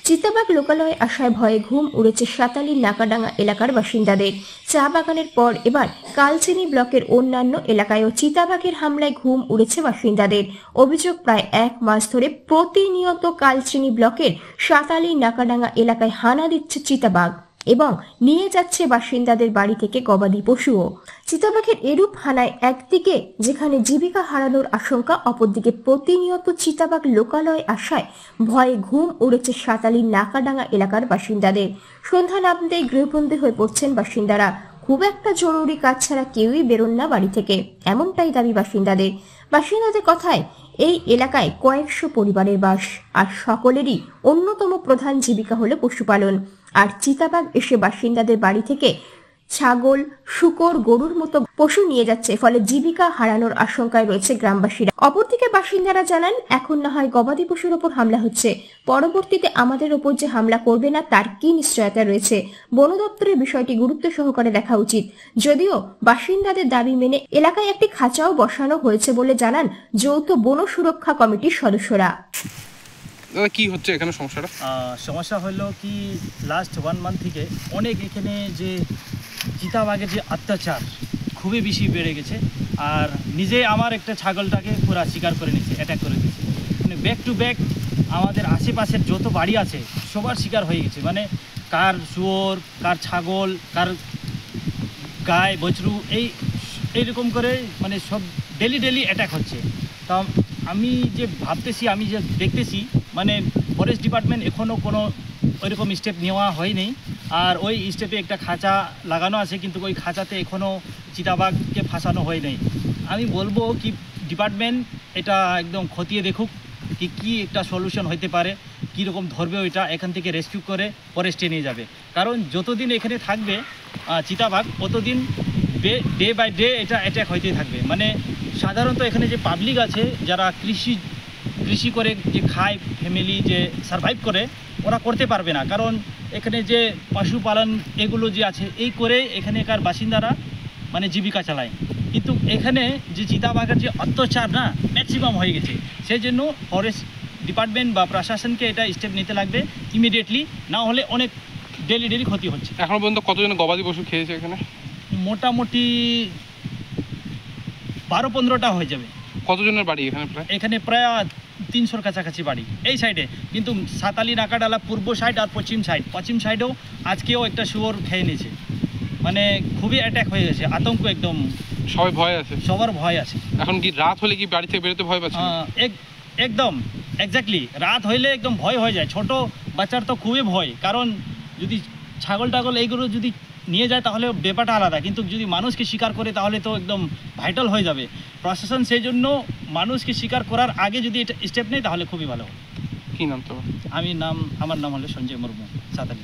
চিতাবাঘ লোকালয়ে আসায় ভয়ে ঘুম উড়েছে সাতালির নাকাডাঙ্গা এলাকার বাসিন্দাদের। চা বাগানের পর এবার কালচিনি ব্লকের অন্যান্য এলাকায়ও চিতাবাঘের হামলায় ঘুম উড়েছে বাসিন্দাদের। অভিযোগ, প্রায় 1 মাস ধরে প্রতিনিয়ত কালচিনি ব্লকের সাতালি নাকাডাঙ্গা এলাকায় হানা দিচ্ছে চিতাবাঘ এবং নিয়ে যাচ্ছে বাসিন্দাদের বাড়ি থেকে গবাদি পশুও। চিতাবাঘের এরূপ হানায় একদিকে যেখানে জীবিকা হারানোর আশঙ্কা, অপরদিকে প্রতিনিয়ত চিতাবাঘ লোকালয়ে আসায় ভয়ে ঘুম উড়েছে সাতালির নাকাডাঙ্গা এলাকার বাসিন্দাদের। সন্ধ্যা নামতেই গৃহবন্দী হয়ে পড়ছেন বাসিন্দারা। খুব একটা জরুরি কাজ ছাড়া কেউই বেরোন না বাড়ি থেকে, এমনটাই দাবি বাসিন্দাদের। বাসিন্দাদের কথায় এই এলাকায় কয়েকশো পরিবারের বাস, আর সকলেরই অন্যতম প্রধান জীবিকা হলো পশুপালন। আর চিতাবাঘ এসে বাসিন্দাদের বাড়ি থেকে ছাগল, শূকর, গরুর মতো পশু নিয়ে যাচ্ছে, ফলে জীবিকা হারানোর আশঙ্কায় রয়েছে গ্রামবাসীরা। অপরদিকে বাসিন্দারা জানান, এখন না হয় গবাদি পশুর ওপর হামলা হচ্ছে, পরবর্তীতে আমাদের ওপর যে হামলা করবে না তার কি নিশ্চয়তা রয়েছে? বন দপ্তরের বিষয়টি গুরুত্ব সহকারে দেখা উচিত। যদিও বাসিন্দাদের দাবি মেনে এলাকায় একটি খাঁচাও বসানো হয়েছে বলে জানান যৌথ বন সুরক্ষা কমিটির সদস্যরা। কি হচ্ছে এখানে সমস্যাটা? সমস্যা হলো কি, লাস্ট 1 মান্থ থেকে অনেক এখানে যে চিতাবাঘের যে অত্যাচার খুবই বেশি বেড়ে গেছে। আর নিজে আমার একটা ছাগলটাকে পুরো শিকার করে নিচ্ছে, অ্যাটাক করে দিচ্ছে। মানে ব্যাক টু ব্যাক আমাদের আশেপাশের যত বাড়ি আছে সবার শিকার হয়ে গেছে। মানে কার শুয়োর, কার ছাগল, কার গায়ে বছরু, এইরকম করে মানে সব ডেলি অ্যাটাক হচ্ছে। তা আমি যে ভাবতেছি, আমি যে দেখতেছি, মানে ফরেস্ট ডিপার্টমেন্ট এখনও কোনো ওইরকম স্টেপ নেওয়া হয়নি। আর ওই স্টেপে একটা খাঁচা লাগানো আছে, কিন্তু ওই খাঁচাতে এখনও চিতাবাঘকে ফাঁসানো হয়নি। আমি বলবো কি, ডিপার্টমেন্ট এটা একদম খতিয়ে দেখুক কি একটা সলিউশন হতে পারে, কীরকম ধরবে ওইটা, এখান থেকে রেস্কিউ করে ফরেস্টে নিয়ে যাবে। কারণ যতদিন এখানে থাকবে চিতাবাঘ, ততদিন ডে বাই ডে এটা অ্যাটাক হইতেই থাকবে। মানে সাধারণত এখানে যে পাবলিক আছে, যারা কৃষি করে যে খায়, ফ্যামিলি যে সারভাইভ করে, ওরা করতে পারবে না। কারণ এখানে যে পশুপালন এগুলো যে আছে, এই করে এখানেকার বাসিন্দারা মানে জীবিকা চালায়। কিন্তু এখানে যে চিতাবাঘের যে অত্যাচার না, ম্যাক্সিমাম হয়ে গেছে। সেই জন্য ফরেস্ট ডিপার্টমেন্ট বা প্রশাসনকে এটা স্টেপ নিতে লাগবে ইমিডিয়েটলি, না হলে অনেক ডেলি ক্ষতি হচ্ছে। এখন পর্যন্ত কতজন গবাদি পশু খেয়েছে এখানে? মোটামুটি 12-15টা হয়ে যাবে। কতজনের বাড়ি এখানে? এখানে প্রায় 300-র কাছাকাছি বাড়ি এই সাইডে। কিন্তু সাতালি নাকাডালা পূর্ব সাইড আর পশ্চিম সাইডেও আজকেও একটা শুয়োর খেয়ে নিয়েছে। মানে খুবই অ্যাটাক হয়ে গেছে, আতঙ্ক একদম, সবাই ভয় আছে, সবার ভয় আছে। এখন কি রাত হলে কি বাড়ি থেকে বেরোতে ভয় পাচ্ছে? একদম এক্স্যাক্টলি, রাত হইলে একদম ভয় হয়ে যায়। ছোট বাচ্চার তো খুবই ভয়, কারণ যদি ছাগল টাগল এইগুলো যদি নিয়ে যায় তাহলে ব্যাপারটা আলাদা, কিন্তু যদি মানুষকে শিকার করে তাহলে তো একদম ভাইটাল হয়ে যাবে। প্রশাসন সেই জন্য মানুষকে শিকার করার আগে যদি এটা স্টেপ নেয় তাহলে খুবই ভালো। কি নাম তো? আমার নাম হলো সঞ্জয় মুর্মু, সাতালি।